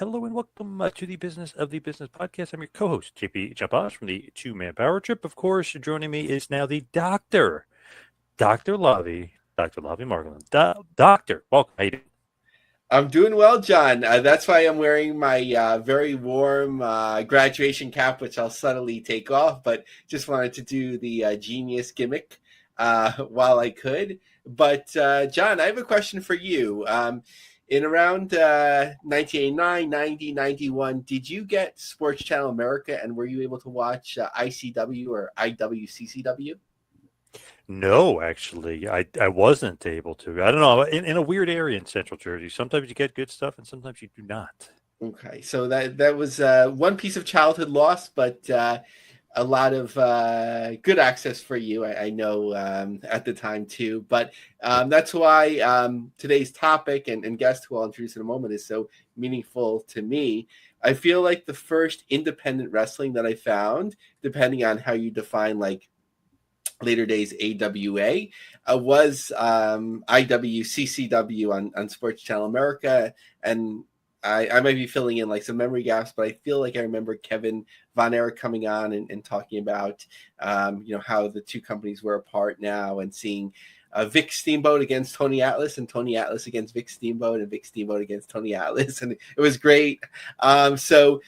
Hello and welcome to the Business of the Business podcast. I'm your co-host, JP Chapas from the Two Man Power Trip. Of course, joining me is now the doctor, Dr. Lavie, Dr. Lavie Margolin. Doctor, welcome. How you doing? I'm doing well, John. That's why I'm wearing my very warm graduation cap, which I'll subtly take off, but just wanted to do the genius gimmick while I could. But, John, I have a question for you. In around 1989, 90, 91, did you get Sports Channel America, and were you able to watch ICW or IWCCW? No, actually, I wasn't able to. I don't know. In a weird area in Central Jersey, sometimes you get good stuff and sometimes you do not. Okay, so that was one piece of childhood loss, but a lot of good access for you, I know, at the time too. But that's why today's topic and guest, who I'll introduce in a moment, is so meaningful to me. I feel like the first independent wrestling that I found, depending on how you define like later days AWA, was IWCCW on Sports Channel America. And I might be filling in like some memory gaps, but I feel like I remember Kevin Von Erich coming on and talking about, how the two companies were apart now, and seeing Vic Steamboat against Tony Atlas, and Tony Atlas against Vic Steamboat, and Vic Steamboat against Tony Atlas. And it was great. So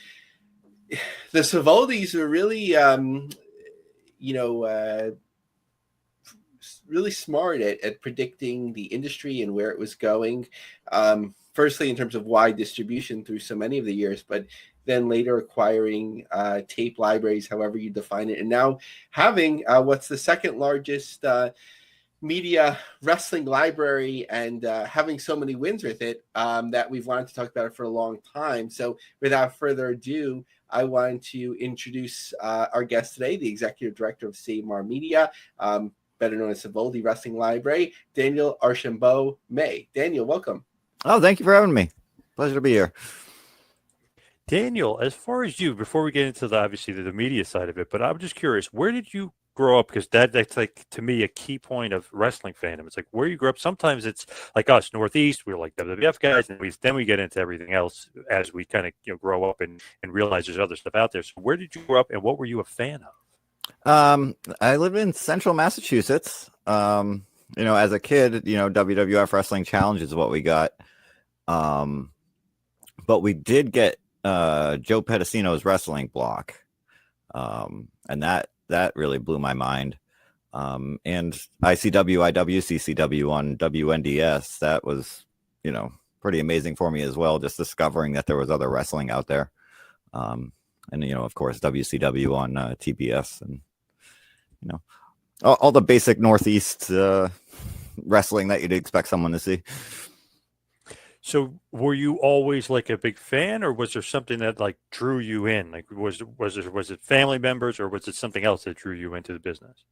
the Savoldis were really, really smart at predicting the industry and where it was going. Firstly, in terms of wide distribution through so many of the years, but then later acquiring tape libraries, however you define it, and now having what's the second largest media wrestling library, and having so many wins with it that we've wanted to talk about it for a long time. So without further ado, I wanted to introduce our guest today, the executive director of Savmar Media, better known as Savoldi Wrestling Library, Daniel Archambeault-May. Daniel, welcome. Oh, thank you for having me. Pleasure to be here. Daniel, as far as you, before we get into obviously the media side of it, but I'm just curious, where did you grow up? Because that's like, to me, a key point of wrestling fandom. It's like where you grew up. Sometimes it's like us, Northeast, we're like WWF guys, and then we get into everything else as we kind of grow up and realize there's other stuff out there. So where did you grow up, and what were you a fan of? I live in central Massachusetts. As a kid, WWF Wrestling Challenge is what we got. But we did get Joe Pedicino's wrestling block. And that really blew my mind. And ICW, IWCCW on WNDS, that was, pretty amazing for me as well, just discovering that there was other wrestling out there. And, of course, WCW on TBS, and, all the basic Northeast wrestling that you'd expect someone to see. So were you always like a big fan, or was there something that like drew you in? Like was it family members, or was it something else that drew you into the business?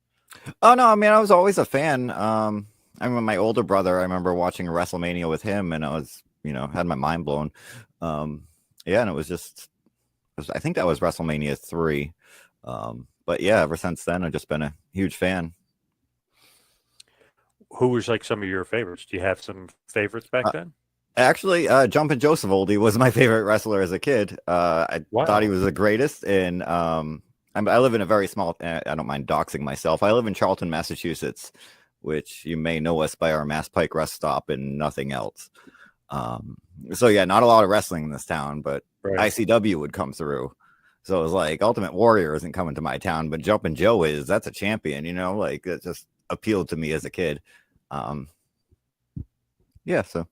Oh, no, I mean, I was always a fan. I mean, my older brother, I remember watching a WrestleMania with him, and I was, had my mind blown. And it was I think that was WrestleMania 3. But yeah, ever since then, I've just been a huge fan. Who was like some of your favorites? Do you have some favorites back then? Actually, Jumpin' Joe Savoldi was my favorite wrestler as a kid. I thought he was the greatest. And I live in a very small, I don't mind doxing myself. I live in Charlton, Massachusetts, which you may know us by our Mass Pike rest stop and nothing else. So yeah, not a lot of wrestling in this town, but right. ICW would come through. So it was like Ultimate Warrior isn't coming to my town, but Jumpin' Joe is. That's a champion, like it just appealed to me as a kid. Yeah, so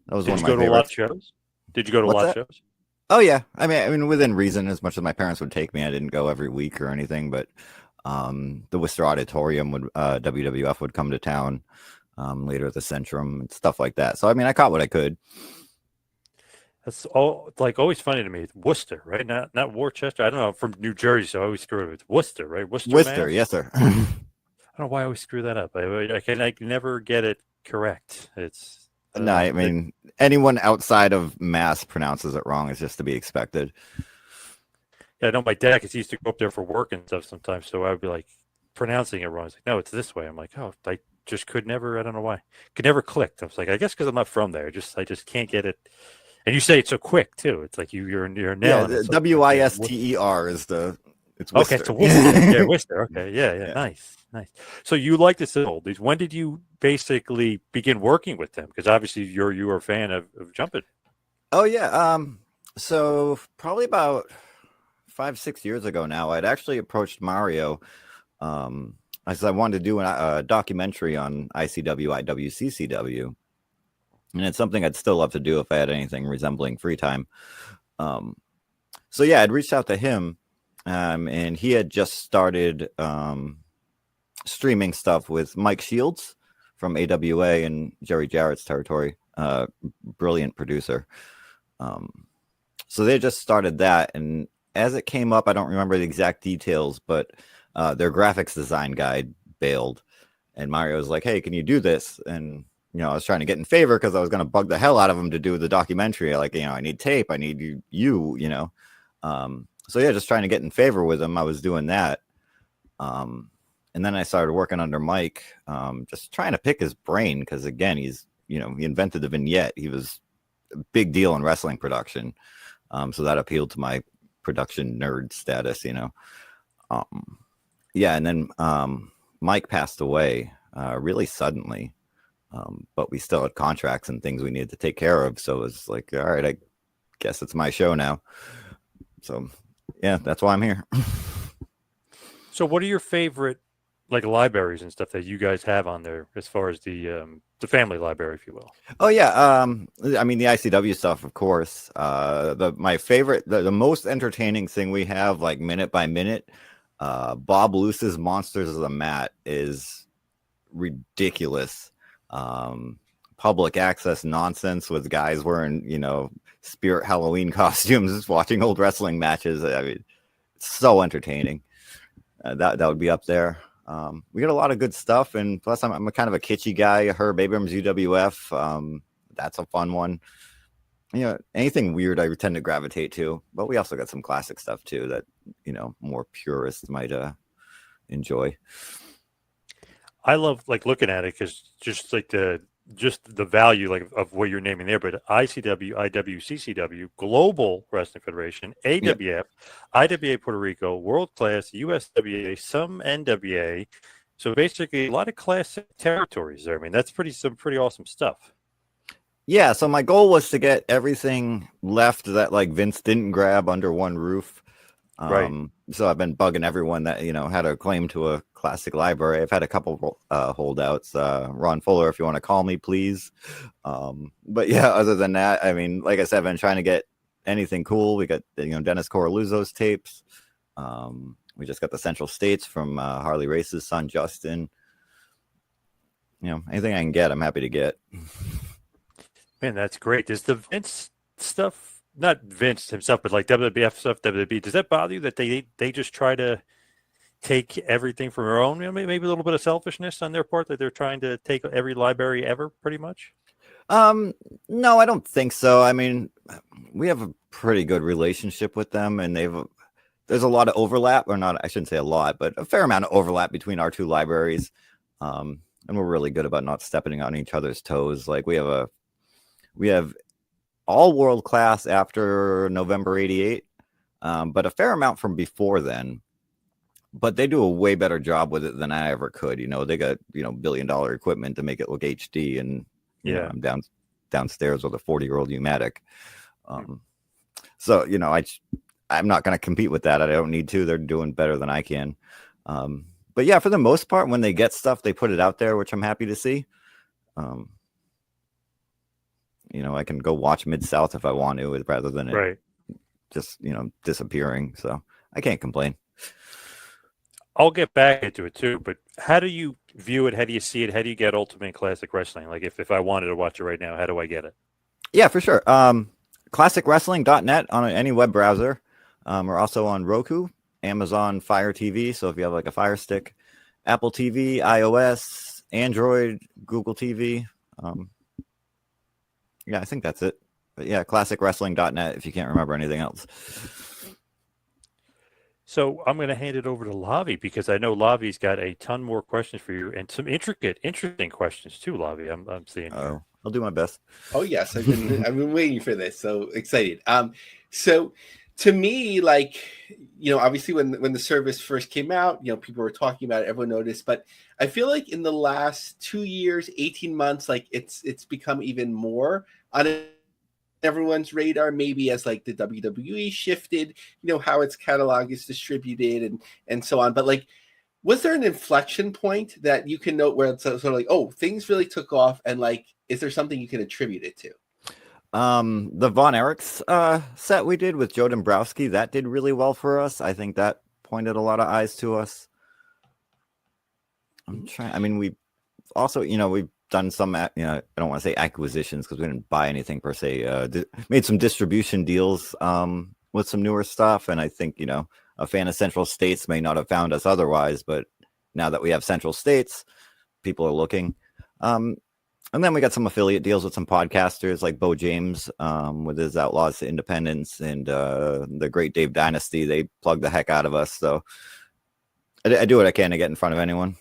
that was one of my favorites. Did you go to a lot of shows? Did you go to a lot of shows? Oh yeah, I mean within reason, as much as my parents would take me. I didn't go every week or anything, but the Worcester Auditorium would WWF would come to town, later the Centrum and stuff like that. So I mean, I caught what I could. That's all like always funny to me. It's Worcester, right? Not Worcester. I don't know. I'm from New Jersey, so I always screw it. It's Worcester, right? Worcester, yes, sir. I don't know why I always screw that up. I can never get it correct. It's no, I mean anyone outside of Mass pronounces it wrong. It's just to be expected. Yeah, I know my dad, because he used to go up there for work and stuff sometimes, so I would be like pronouncing it wrong. He's like, no, it's this way. I'm like, oh, I just could never. I don't know why. Could never click. I was like, I guess because I'm not from there. I just can't get it. And you say it so quick too. It's like you're nailing it. So Wister is the it's okay. Wister. So Worcester, yeah, Worcester. Okay, yeah, nice. So you like the Savoldi's. When did you basically begin working with them? Because obviously you were a fan of jumping. Oh yeah. So probably about 5-6 years ago now, I'd actually approached Mario. I said I wanted to do a documentary on ICW, IWCCW. And it's something I'd still love to do if I had anything resembling free time. So yeah, I'd reached out to him, and he had just started streaming stuff with Mike Shields from AWA and Jerry Jarrett's territory. Brilliant producer. So they just started that, and as it came up, I don't remember the exact details, but their graphics design guy bailed, and Mario was like, "Hey, can you do this?" And I was trying to get in favor because I was going to bug the hell out of him to do the documentary. Like, I need tape. I need you. So yeah, just trying to get in favor with him. I was doing that. And then I started working under Mike, just trying to pick his brain. Because again, he's, he invented the vignette. He was a big deal in wrestling production. So that appealed to my production nerd status, yeah. And then Mike passed away really suddenly. But we still had contracts and things we needed to take care of. So it was like, all right, I guess it's my show now. So yeah, that's why I'm here. So what are your favorite libraries and stuff that you guys have on there as far as the family library, if you will? Oh yeah. I mean the ICW stuff, of course. My favorite, the most entertaining thing we have, like minute by minute, Bob Luce's Monsters of the Mat is ridiculous. Public access nonsense with guys wearing, spirit Halloween costumes, just watching old wrestling matches. I mean, it's so entertaining. That would be up there. We get a lot of good stuff, and plus I'm a kind of a kitschy guy. Herb Abrams UWF, that's a fun one. Anything weird I tend to gravitate to, but we also got some classic stuff too that more purists might enjoy. I love looking at it because just the value of what you're naming there, but ICW, IWCCW, Global Wrestling Federation, AWF, yep. IWA Puerto Rico, World Class, USWA, some NWA. So basically a lot of classic territories there. I mean, that's some pretty awesome stuff. Yeah, so my goal was to get everything left that Vince didn't grab under one roof. Right. So I've been bugging everyone that had a claim to a classic library. I've had a couple holdouts. Ron Fuller, if you want to call me, please. But yeah, other than that, I mean, like I said, I've been trying to get anything cool. We got Dennis Coraluzzo's tapes. We just got the Central States from Harley Race's son Justin. Anything I can get, I'm happy to get. Man, that's great. Does the Vince stuff? Not Vince himself, but WWF stuff, WWE. Does that bother you that they just try to take everything from their own? Maybe a little bit of selfishness on their part that they're trying to take every library ever, pretty much. No, I don't think so. I mean, we have a pretty good relationship with them, and there's a lot of overlap, or not. I shouldn't say a lot, but a fair amount of overlap between our two libraries. And we're really good about not stepping on each other's toes. We have all world class after November 88, but a fair amount from before then. But they do a way better job with it than I ever could. They got $1 billion equipment to make it look HD, and I'm downstairs with a 40-year-old U-Matic. So I'm not going to compete with that. I don't need to. They're doing better than I can. But yeah, for the most part, when they get stuff, they put it out there, which I'm happy to see. I can go watch Mid-South if I want to, rather than it just, disappearing. So I can't complain. I'll get back into it too, but how do you view it? How do you see it? How do you get Ultimate Classic Wrestling? If I wanted to watch it right now, how do I get it? Yeah, for sure. ClassicWrestling.net on any web browser. We're also on Roku, Amazon Fire TV. So if you have a Fire Stick, Apple TV, iOS, Android, Google TV. Yeah, I think that's it. But yeah, ClassicWrestling.net if you can't remember anything else. So I'm going to hand it over to Lavie, because I know Lavie's got a ton more questions for you, and some interesting questions too, Lavie. I'm seeing. Oh, I'll do my best. Oh yes, I've been waiting for this. So excited. So to me, like, obviously when the service first came out, people were talking about it, everyone noticed, but I feel like in the last 2 years, 18 months, like it's become even more on everyone's radar, maybe as like the WWE shifted, how its catalog is distributed and so on. But like, was there an inflection point that you can note where it's sort of like, oh, things really took off, and like, is there something you can attribute it to? The Von Erichs set we did with Joe Dombrowski, that did really well for us. I think that pointed a lot of eyes to us. I'm trying. I mean, we also, we've done some, I don't want to say acquisitions because we didn't buy anything per se. Made some distribution deals with some newer stuff, and I think a fan of Central States may not have found us otherwise, but now that we have Central States, people are looking. And then we got some affiliate deals with some podcasters like Bo James with his Outlaws to Independence and the Great Dave Dynasty. They plug the heck out of us. So I do what I can to get in front of anyone.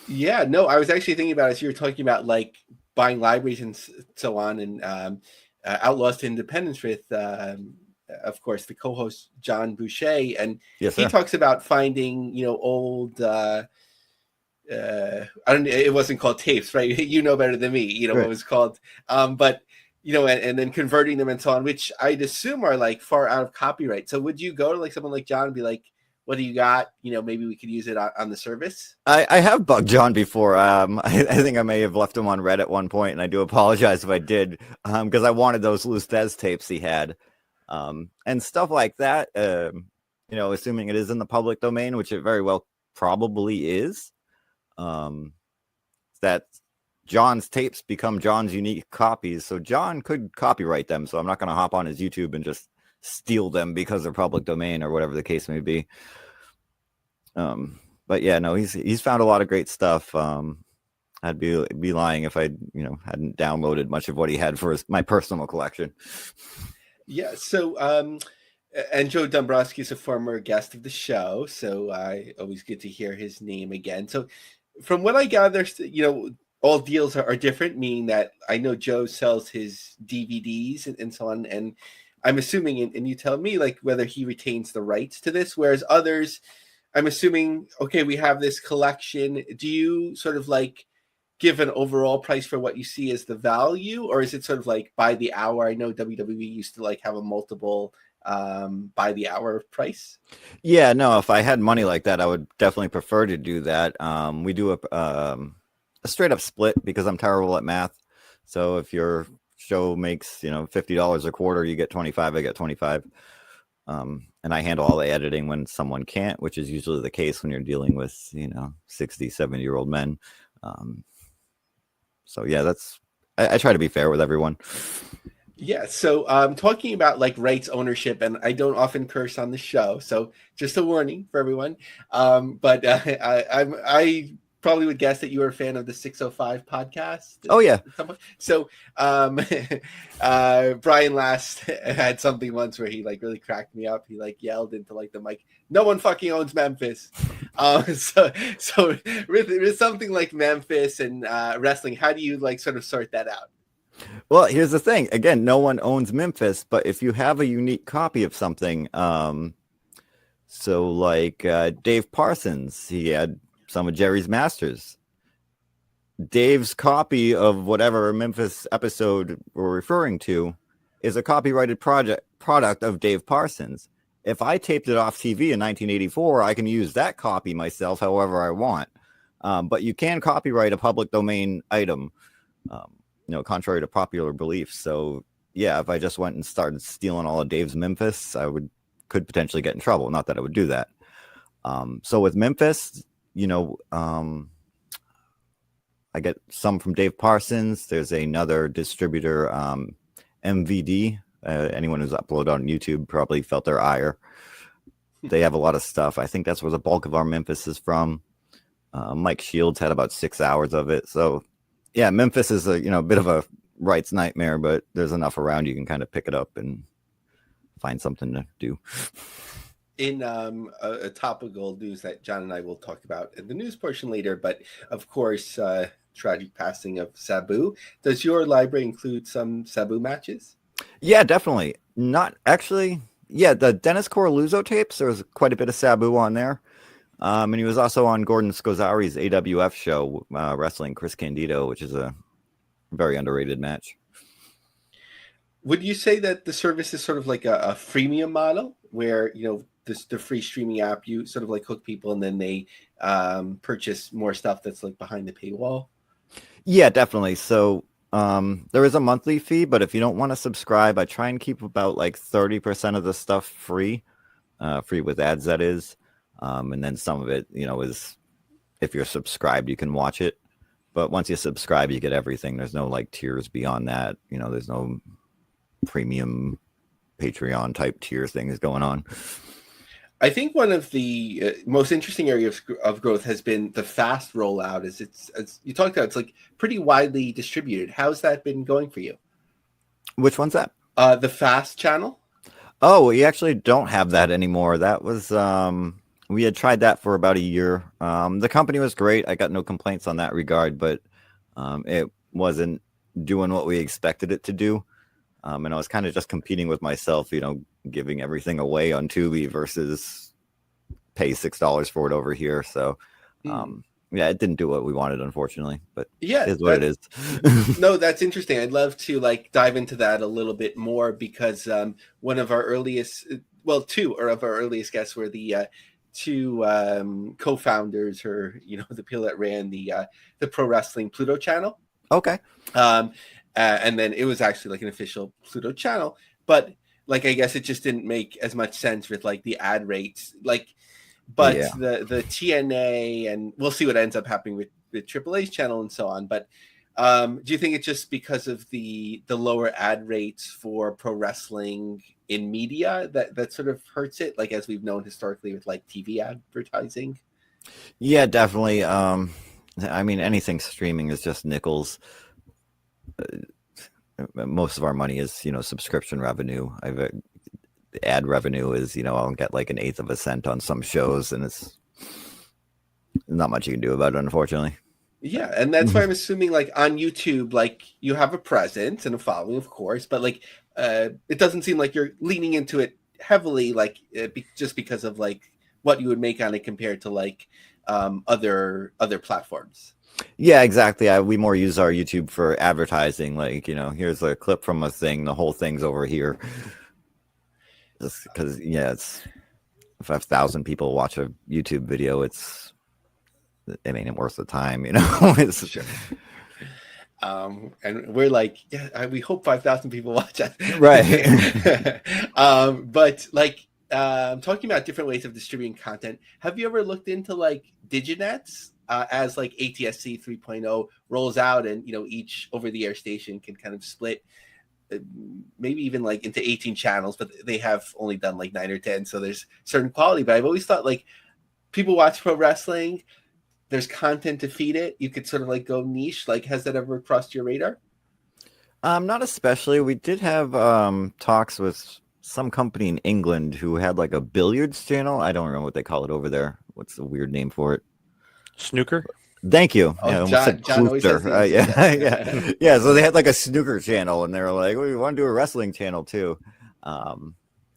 Yeah, no, I was actually thinking about it as you were talking about like buying libraries and so on, and Outlaws to Independence with, of course, the co-host John Boucher, and yes, he talks about finding old. It wasn't called tapes, right? You know better than me. Right. What it was called, but and then converting them and so on, which I'd assume are like far out of copyright. So would you go to like someone like John and be like, what do you got? Maybe we could use it on the service. I have bugged John before. I think I may have left him on red at one point, and I do apologize if I did, because I wanted those Luz Thez tapes he had, and stuff like that. Assuming it is in the public domain, which it very well probably is, that John's tapes become John's unique copies. So John could copyright them. So I'm not going to hop on his YouTube and just steal them because they're public domain or whatever the case may be. But yeah, no, he's found a lot of great stuff. I'd be lying if I hadn't downloaded much of what he had for my personal collection. Yeah. So and Joe Dombrowski is a former guest of the show, so I always get to hear his name again. So from what I gather, all deals are different, meaning that I know Joe sells his DVDs and so on, and I'm assuming, and you tell me, like, whether he retains the rights to this, whereas others, I'm assuming, okay, we have this collection. Do you sort of like give an overall price for what you see as the value, or is it sort of like by the hour? I know WWE used to like have a multiple by the hour price. Yeah, no, if I had money like that, I would definitely prefer to do that. We do a straight up split because I'm terrible at math. So if your show makes $50 a quarter, you get 25, I get 25. And I handle all the editing when someone can't, which is usually the case when you're dealing with 60, 70-year-old men. So yeah, I try to be fair with everyone. Yeah, so talking about like rights ownership, and I don't often curse on the show, so just a warning for everyone. But I probably would guess that you were a fan of the 605 podcast. Oh yeah. So Brian Last had something once where he like really cracked me up. He like yelled into like the mic, "No one fucking owns Memphis." So with something like Memphis and wrestling, how do you like sort of sort that out? Well, here's the thing. Again, no one owns Memphis, but if you have a unique copy of something, so like Dave Parsons, he had some of Jerry's Masters. Dave's copy of whatever Memphis episode we're referring to is a copyrighted product of Dave Parsons. If I taped it off TV in 1984, I can use that copy myself however I want. But you can copyright a public domain item, contrary to popular belief. So yeah, if I just went and started stealing all of Dave's Memphis, I could potentially get in trouble. Not that I would do that. So with Memphis, I get some from Dave Parsons. There's another distributor, MVD. Anyone who's uploaded on YouTube probably felt their ire. They have a lot of stuff. I think that's where the bulk of our Memphis is from. Mike Shields had about 6 hours of it. So yeah, Memphis is a bit of a rights nightmare, but there's enough around you can kind of pick it up and find something to do. In a topical news that John and I will talk about in the news portion later, but of course, tragic passing of Sabu. Does your library include some Sabu matches? Yeah, definitely. Not actually. Yeah, the Dennis Coralluzzo tapes, there was quite a bit of Sabu on there. And he was also on Gordon Scozzari's AWF show, wrestling Chris Candido, which is a very underrated match. Would you say that the service is sort of like a freemium model where, the free streaming app, you sort of like hook people and then they purchase more stuff that's like behind the paywall? Yeah, definitely. So there is a monthly fee, but if you don't want to subscribe, I try and keep about like 30% of the stuff free with ads, that is. And then some of it, is if you're subscribed, you can watch it. But once you subscribe, you get everything. There's no like tiers beyond that. There's no premium Patreon type tier things going on. I think one of the most interesting areas of growth has been the fast rollout. As you talked about, it's like pretty widely distributed. How's that been going for you? Which one's that? The fast channel. Oh, we actually don't have that anymore. That was we had tried that for about a year. The company was great. I got no complaints on that regard, but it wasn't doing what we expected it to do. And I was kind of just competing with myself, giving everything away on Tubi versus pay $6 for it over here. So, yeah, it didn't do what we wanted, unfortunately, but yeah, it is what it is. No, that's interesting. I'd love to dive into that a little bit more because one of our earliest, two of our earliest guests were the two co-founders, or the people that ran the Pro Wrestling Pluto channel. Okay. And then it was actually like an official Pluto channel, but I guess it just didn't make as much sense with like the ad rates, but yeah. the TNA, and we'll see what ends up happening with the AAA's channel and so on. But do you think it's just because of the lower ad rates for pro wrestling in media that sort of hurts it, like as we've known historically with like TV advertising? Yeah, definitely. I mean, anything streaming is just nickels. Most of our money is subscription revenue. Ad revenue is I'll get like 1/8 of a cent on some shows, and it's not much you can do about it, unfortunately. Yeah, and that's why I'm assuming like on YouTube, like you have a presence and a following, of course, but like it doesn't seem like you're leaning into it heavily, like just because of like what you would make on it compared to like other platforms. Yeah, exactly. We more use our YouTube for advertising. Like, here's a clip from a thing. The whole thing's over here. Just because, it's if 1,000 people watch a YouTube video, it ain't worth the time, It's sure. And we're like, yeah, we hope 5,000 people watch that. Right. But like, talking about different ways of distributing content, have you ever looked into like diginets? As like ATSC 3.0 rolls out, and each over-the-air station can kind of split maybe even like into 18 channels, but they have only done like 9 or 10, so there's certain quality. But I've always thought like people watch pro wrestling, there's content to feed it, you could sort of like go niche. Like, has that ever crossed your radar? Not especially. We did have talks with some company in England who had like a billiards channel. I don't remember what they call it over there. What's the weird name for it? Snooker. Thank you. Oh, yeah, John always says yeah. So they had like a snooker channel, and they were like, "We want to do a wrestling channel too," and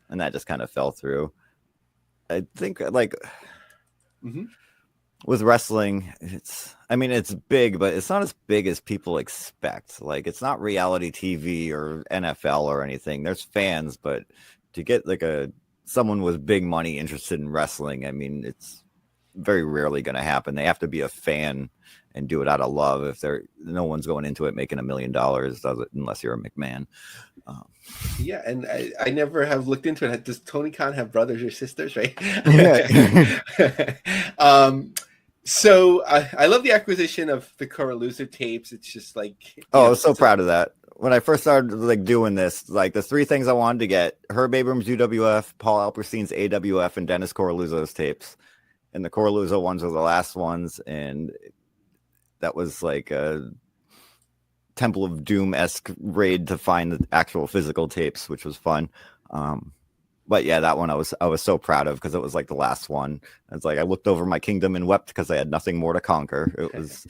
that just kind of fell through. I think like with wrestling, it's big, but it's not as big as people expect. Like, it's not reality TV or NFL or anything. There's fans, but to get like someone with big money interested in wrestling, it's very rarely going to happen. They have to be a fan and do it out of love. If no one's going into it making $1 million, does it, unless you're a McMahon. Yeah, and I never have looked into it. Does Tony Khan have brothers or sisters, right? Yeah. So I love the acquisition of the Coralluzzo tapes. It's just like, I was so proud of that. When I first started like doing this, like the 3 things I wanted to get: Herb Abrams' UWF, Paul Alperstein's AWF, and Dennis Coralluzzo's tapes. And the Coralluzzo ones were the last ones, and that was like a Temple of Doom-esque raid to find the actual physical tapes, which was fun. But yeah, that one I was so proud of, because it was like the last one. It's like I looked over my kingdom and wept because I had nothing more to conquer. It was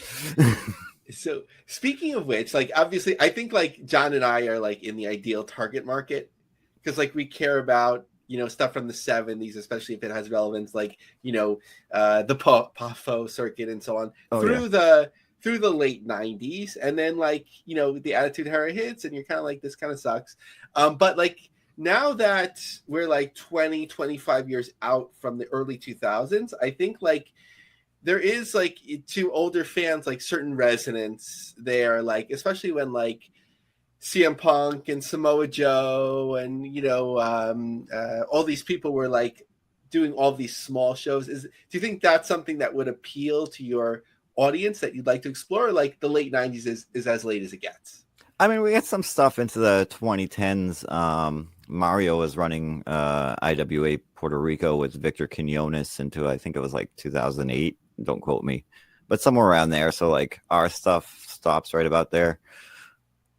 So speaking of which, like obviously, I think like John and I are like in the ideal target market because like we care about stuff from the 70s, especially if it has relevance, like the PAFO circuit and so on through the late 90s, and then like the Attitude Era hits, and you're kind of like, this kind of sucks. But like now that we're like 25 years out from the early 2000s, I think like there is like to older fans like certain resonance there, like especially when like CM Punk and Samoa Joe and all these people were like doing all these small shows. Do you think that's something that would appeal to your audience that you'd like to explore? Or like the late 90s is as late as it gets? I mean, we had some stuff into the 2010s. Mario was running IWA Puerto Rico with Victor Quinones into, I think it was like 2008. Don't quote me, but somewhere around there. So like our stuff stops right about there.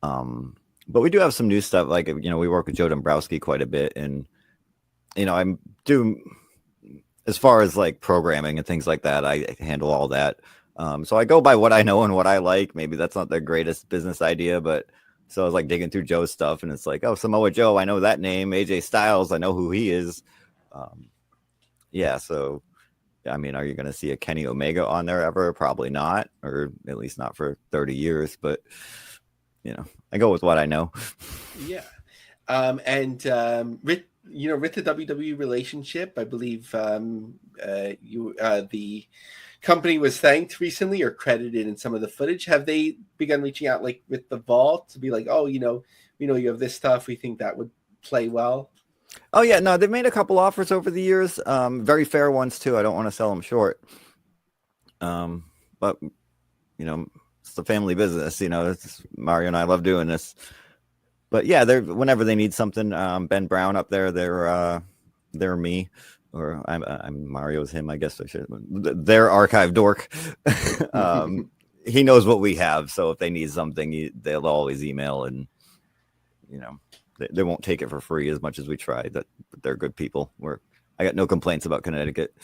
But we do have some new stuff. Like, we work with Joe Dombrowski quite a bit, and I'm doing, as far as like programming and things like that, I handle all that. So I go by what I know and what I like. Maybe that's not the greatest business idea, but so I was like digging through Joe's stuff, and it's like, oh, Samoa Joe, I know that name. AJ Styles, I know who he is. So I mean, are you going to see a Kenny Omega on there ever? Probably not, or at least not for 30 years. But I go with what I know. Yeah, with the WWE relationship, I believe the company was thanked recently or credited in some of the footage. Have they begun reaching out like with the Vault to be like, oh, you have this stuff, we think that would play well? Oh yeah, no, they've made a couple offers over the years, very fair ones too. I don't want to sell them short, but it's the family business. It's Mario and I love doing this. But yeah, they're whenever they need something. Ben Brown up there, they're me, or I'm Mario's him. I guess I should. They're archive dork. He knows what we have, so if they need something, they'll always email, and they won't take it for free as much as we try. But they're good people. I got no complaints about Connecticut.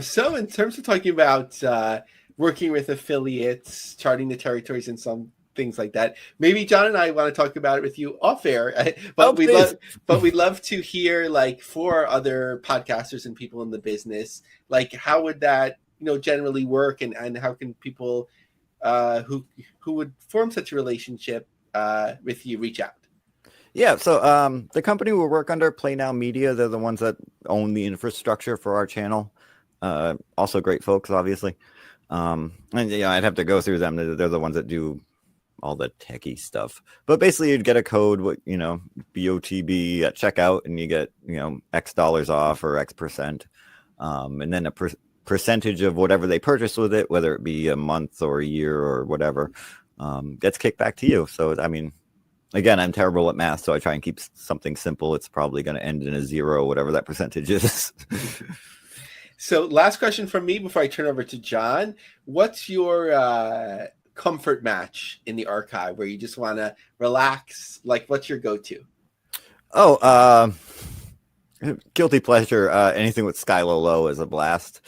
So in terms of talking about working with affiliates, charting the territories, and some things like that, maybe John and I want to talk about it with you off air. But we'd love to hear, like, for other podcasters and people in the business, like, how would that generally work, and how can people who would form such a relationship with you reach out? Yeah, so the company we work under, Play Now Media, they're the ones that own the infrastructure for our channel. Also great folks, obviously. And I'd have to go through them. They're the ones that do all the techie stuff. But basically, you'd get a code, BOTB at checkout, and you get X dollars off or X percent, and then a percentage of whatever they purchase with it, whether it be a month or a year or whatever, gets kicked back to you. So I mean, again, I'm terrible at math, so I try and keep something simple. It's probably going to end in a zero, whatever that percentage is. So last question from me before I turn over to John. What's your comfort match in the archive where you just want to relax? Like, what's your go-to? Oh, guilty pleasure. Anything with Skylo Low is a blast.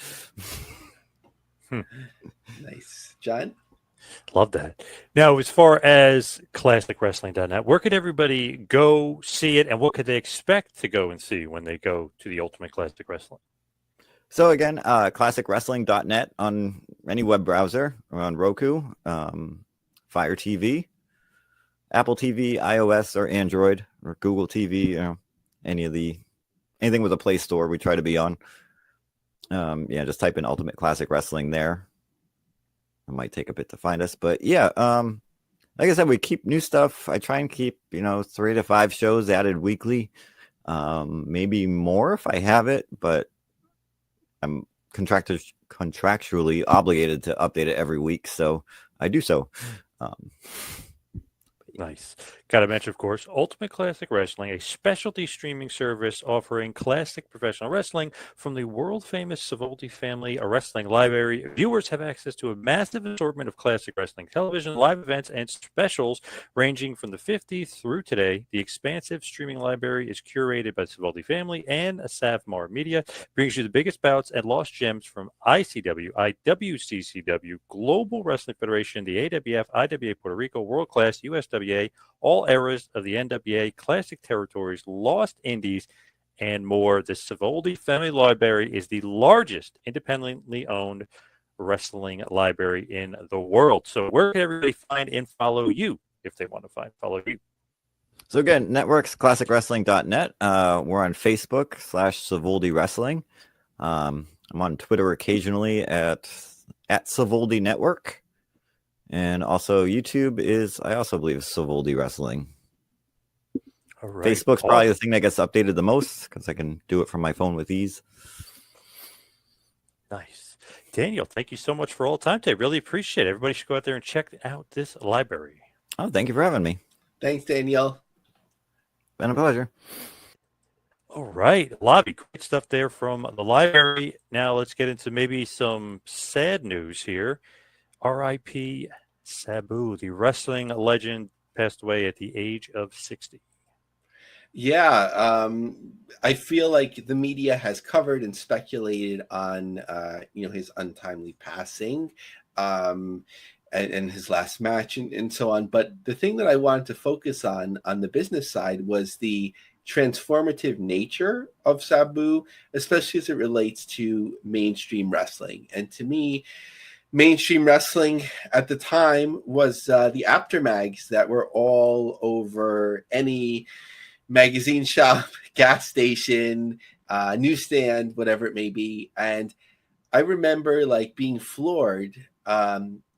Nice. John? Love that. Now, as far as ClassicWrestling.net, where could everybody go see it, and what could they expect to go and see when they go to the Ultimate Classic Wrestling? So again, ClassicWrestling.net on any web browser, or on Roku, Fire TV, Apple TV, iOS or Android, or Google TV, anything with a Play Store we try to be on. Just type in Ultimate Classic Wrestling there. It might take a bit to find us, but yeah, like I said, we keep new stuff. I try and keep 3 to 5 shows added weekly, maybe more if I have it, but I'm contractually obligated to update it every week, so I do so. Nice. Got to mention, of course, Ultimate Classic Wrestling, a specialty streaming service offering classic professional wrestling from the world-famous Savoldi family, a wrestling library. Viewers have access to a massive assortment of classic wrestling television, live events, and specials ranging from the 50s through today. The expansive streaming library is curated by the Savoldi family and Savmar Media, brings you the biggest bouts and lost gems from ICW, IWCCW, Global Wrestling Federation, the AWF, IWA Puerto Rico, World Class, USWA, all eras of the NWA, classic territories, lost indies, and more. The Savoldi Family Library is the largest independently owned wrestling library in the world. So where can everybody find and follow you if they want to follow you? So again, networks, classicwrestling.net. We're on Facebook /Savoldi Wrestling. I'm on Twitter occasionally at Savoldi Network. And also YouTube is, I also believe, Savoldi Wrestling. All right. Facebook's probably the thing that gets updated the most because I can do it from my phone with ease. Nice. Daniel, thank you so much for all the time today. Really appreciate it. Everybody should go out there and check out this library. Oh, thank you for having me. Thanks, Daniel. Been a pleasure. All right, Lavie, great stuff there from the library. Now let's get into maybe some sad news here. R.I.P. Sabu, the wrestling legend, passed away at the age of 60. Yeah, I feel like the media has covered and speculated on, his untimely passing, and his last match and so on. But the thing that I wanted to focus on the business side was the transformative nature of Sabu, especially as it relates to mainstream wrestling. And to me, mainstream wrestling at the time was the aftermags that were all over any magazine shop, gas station, newsstand, whatever it may be. And I remember being floored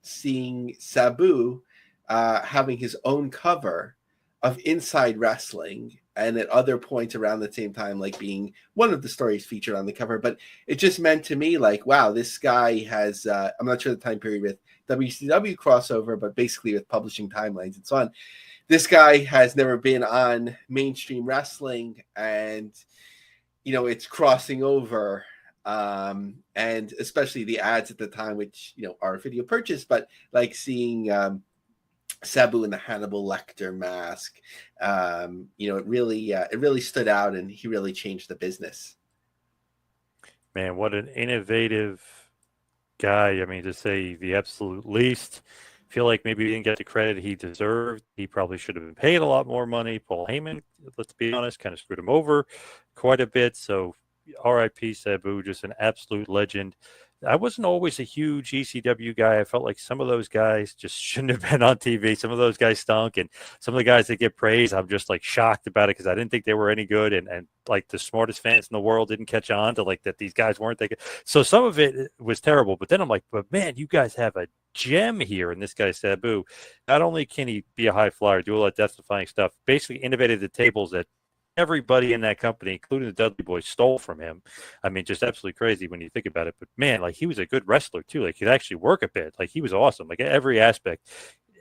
seeing Sabu having his own cover of Inside Wrestling, and at other points around the same time, being one of the stories featured on the cover. But it just meant to me wow, this guy has, I'm not sure the time period with WCW crossover, but basically with publishing timelines and so on. This guy has never been on mainstream wrestling, and, it's crossing over. And especially the ads at the time, which, are video purchase, but seeing, Sabu in the Hannibal Lecter mask, it really stood out, and he really changed the business. Man, what an innovative guy. I mean, to say the absolute least. Feel like maybe he didn't get the credit he deserved. He probably should have been paid a lot more money. Paul Heyman, let's be honest, kind of screwed him over quite a bit. So R.I.P. Sabu, just an absolute legend. I wasn't always a huge ECW guy. I felt like some of those guys just shouldn't have been on TV. Some of those guys stunk, and some of the guys that get praised, I'm just shocked about it because I didn't think they were any good, and the smartest fans in the world didn't catch on to that these guys weren't that good. So some of it was terrible, but then I'm like, but man, you guys have a gem here in this guy Sabu. Not only can he be a high flyer, do all that death-defying stuff, basically innovated the tables that everybody in that company, including the Dudley Boys, stole from him. I mean, just absolutely crazy when you think about it. But man, he was a good wrestler too. He'd actually work a bit. He was awesome. Every aspect.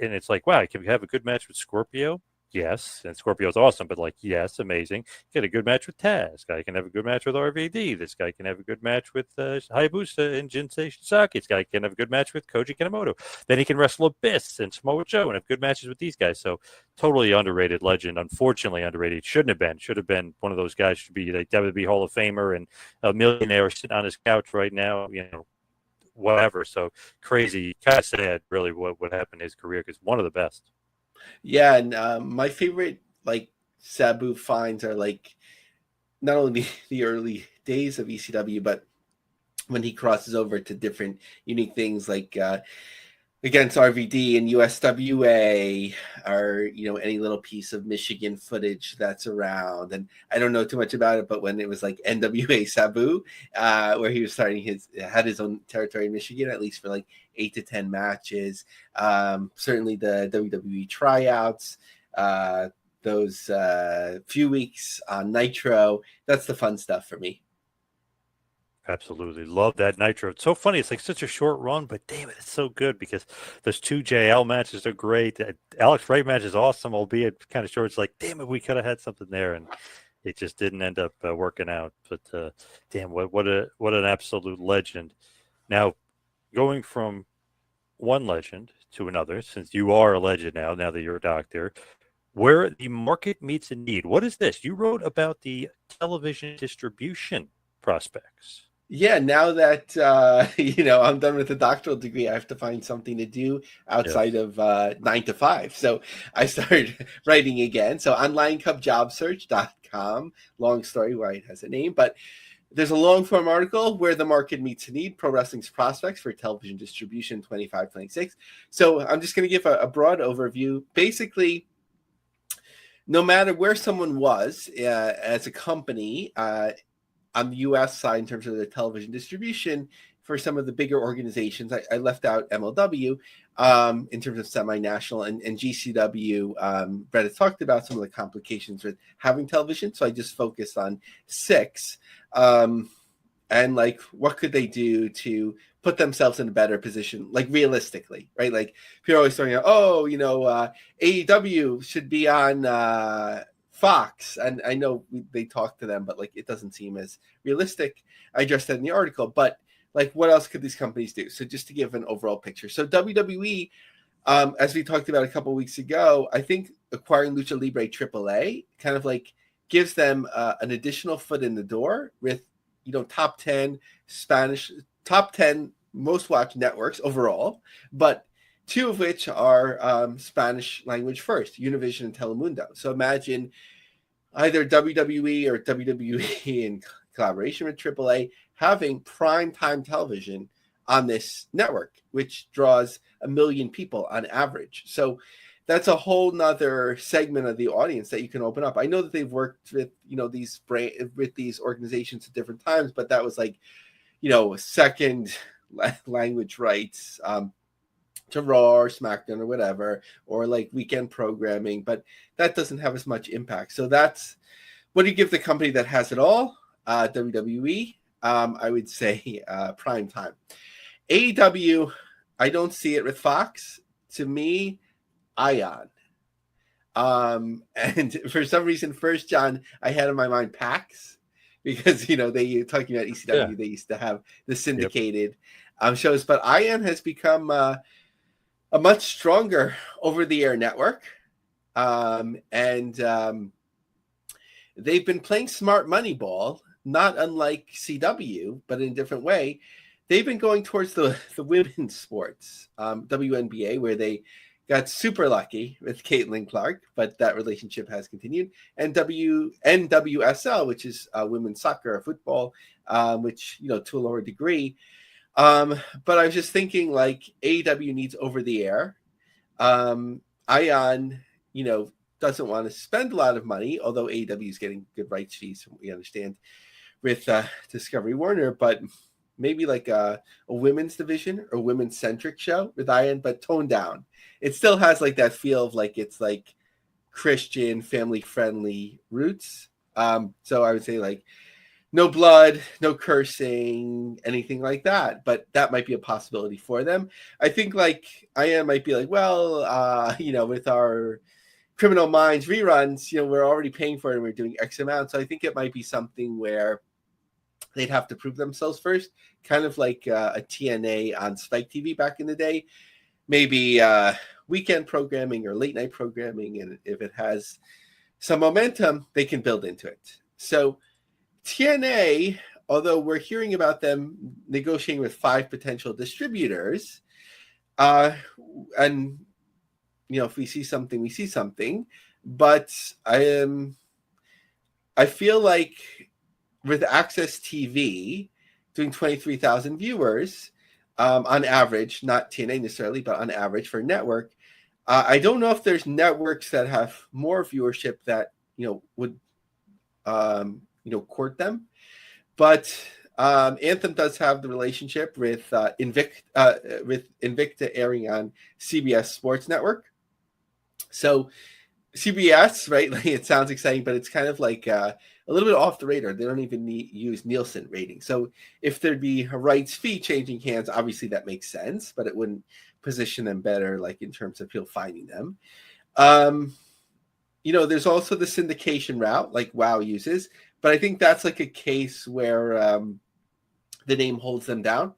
And it's wow, can we have a good match with Scorpio? Yes, and Scorpio's awesome, but yes, amazing. Get a good match with Taz. This guy can have a good match with RVD. This guy can have a good match with Hayabusa and Jinsei Shisaki. This guy can have a good match with Koji Kanemoto. Then he can wrestle Abyss and Samoa Joe and have good matches with these guys. So totally underrated legend. Unfortunately underrated. Shouldn't have been. Should have been one of those guys. Should be WWE Hall of Famer and a millionaire sitting on his couch right now. Whatever. So crazy. Kind of sad, really, what happened in his career, because one of the best. Yeah, and my favorite Sabu finds are not only the early days of ECW, but when he crosses over to different unique things against RVD and USWA, or any little piece of Michigan footage that's around. And I don't know too much about it, but when it was NWA Sabu, where he was had his own territory in Michigan, at least for 8 to 10 matches. Certainly the WWE tryouts, those few weeks on Nitro, that's the fun stuff for me. Absolutely. Love that Nitro. It's so funny. It's like such a short run, but damn it, it's so good because those two JL matches are great. Alex Wright match is awesome, albeit kind of short. It's like, damn it, we could have had something there, and it just didn't end up working out. But damn, what an absolute legend. Now, going from one legend to another, since you are a legend now that you're a doctor, where the market meets a need. What is this? You wrote about the television distribution prospects. Yeah, now that I'm done with the doctoral degree, I have to find something to do outside of 9 to 5. So I started writing again. So onlinecupjobsearch.com, long story why it has a name, but there's a long form article where the market meets a need, pro wrestling's prospects for television distribution 25-26. So I'm just going to give a broad overview. Basically, no matter where someone was as a company, on the U.S. side, in terms of the television distribution, for some of the bigger organizations, I left out MLW in terms of semi-national and GCW. Brett has talked about some of the complications with having television, so I just focused on 6. And like, what could they do to put themselves in a better position, like realistically, right? Like, people are always talking about, AEW should be on Fox, and I know they talk to them, but like it doesn't seem as realistic. I addressed that in the article, but like what else could these companies do? So just to give an overall picture. So WWE, as we talked about a couple of weeks ago, I think acquiring Lucha Libre AAA kind of like gives them an additional foot in the door with, top 10 most watched networks overall, but 2 of which are Spanish language first, Univision and Telemundo. So imagine either WWE or WWE in collaboration with AAA having prime time television on this network, which draws 1 million people on average. So that's a whole nother segment of the audience that you can open up. I know that they've worked with, with these organizations at different times, but that was like, second language rights, to Raw or SmackDown or whatever, or like weekend programming, but that doesn't have as much impact. So that's what do you give the company that has it all? WWE, I would say prime time. AEW, I don't see it with Fox. To me, Ion. And for some reason, First John, I had in my mind PAX, because they talking about ECW, They used to have the syndicated shows, but Ion has become a much stronger over-the-air network, and they've been playing smart money ball, not unlike CW, but in a different way. They've been going towards the women's sports, WNBA, where they got super lucky with Caitlin Clark, but that relationship has continued, and NWSL, which is women's soccer or football, which, to a lower degree. But I was just thinking, like, AEW needs over the air. Ion, doesn't want to spend a lot of money, although AEW is getting good rights fees, from what we understand, with Discovery Warner, but maybe like a women's division or women's centric show with Ion, but toned down. It still has like that feel of like it's like Christian, family friendly roots. So I would say like no blood, no cursing, anything like that. But that might be a possibility for them. I think like Ion might be like, well, with our Criminal Minds reruns, we're already paying for it and we're doing X amount. So I think it might be something where they'd have to prove themselves first, kind of like a TNA on Spike TV back in the day. Maybe weekend programming or late night programming, and if it has some momentum, they can build into it. So TNA, although we're hearing about them negotiating with 5 potential distributors, and if we see something, we see something. But I feel like with Access TV doing 23,000 viewers on average, not TNA necessarily, but on average for a network, I don't know if there's networks that have more viewership that would court them. But Anthem does have the relationship with Invicta airing on CBS Sports Network. So CBS, right? Like, it sounds exciting, but it's kind of like a little bit off the radar. They don't even use Nielsen ratings. So if there'd be a rights fee changing hands, obviously that makes sense, but it wouldn't position them better, like in terms of people finding them. There's also the syndication route, like WoW uses, but I think that's like a case where the name holds them down.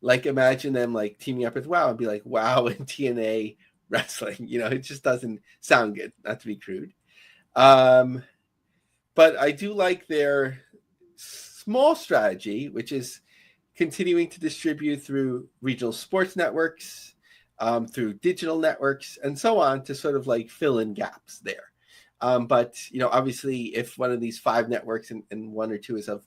Like, imagine them like teaming up with WoW and be like WoW and TNA wrestling. It just doesn't sound good, not to be crude. But I do like their small strategy, which is continuing to distribute through regional sports networks, through digital networks, and so on, to sort of like fill in gaps there. But obviously, if one of these 5 networks and one or two is of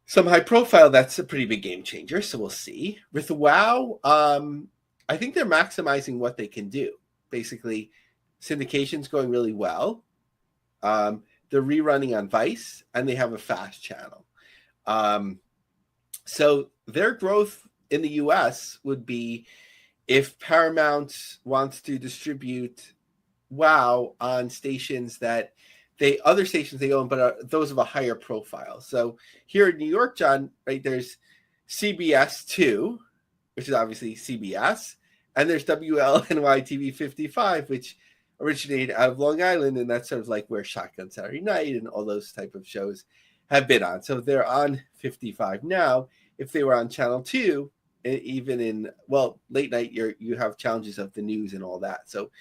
some high profile, that's a pretty big game changer. So we'll see. With WoW, I think they're maximizing what they can do. Basically, syndication's going really well. They're rerunning on Vice, and they have a fast channel. So their growth in the US would be if Paramount wants to distribute WoW on stations that other stations they own, but are those of a higher profile. So here in New York, John, right, there's CBS 2, which is obviously CBS, and there's WLNY TV 55, which originated out of Long Island, and that's sort of like where Shotgun Saturday Night and all those type of shows have been on. So they're on 55 now. If they were on Channel 2, even in, late night, you have challenges of the news and all that. So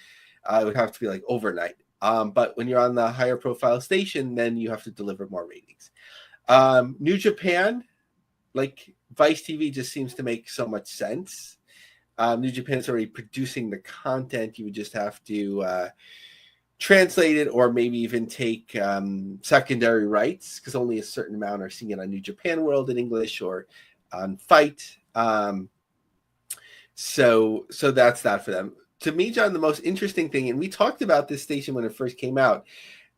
it would have to be like overnight. But when you're on the higher profile station, then you have to deliver more ratings. New Japan, like Vice TV, just seems to make so much sense. New Japan is already producing the content. You would just have to translate it, or maybe even take secondary rights, because only a certain amount are seeing it on New Japan World in English or on Fight. So that's that for them. To me, John, the most interesting thing, and we talked about this station when it first came out,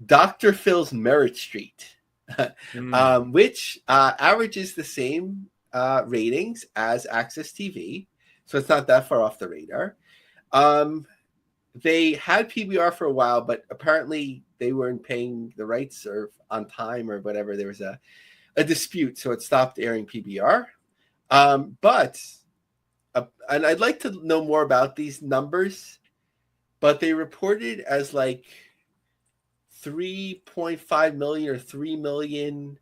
Dr. Phil's Merit Street, which averages the same ratings as Access TV. So it's not that far off the radar. They had PBR for a while, but apparently they weren't paying the rights or on time or whatever. There was a dispute, so it stopped airing PBR. And I'd like to know more about these numbers, but they reported as like 3.5 million or 3 million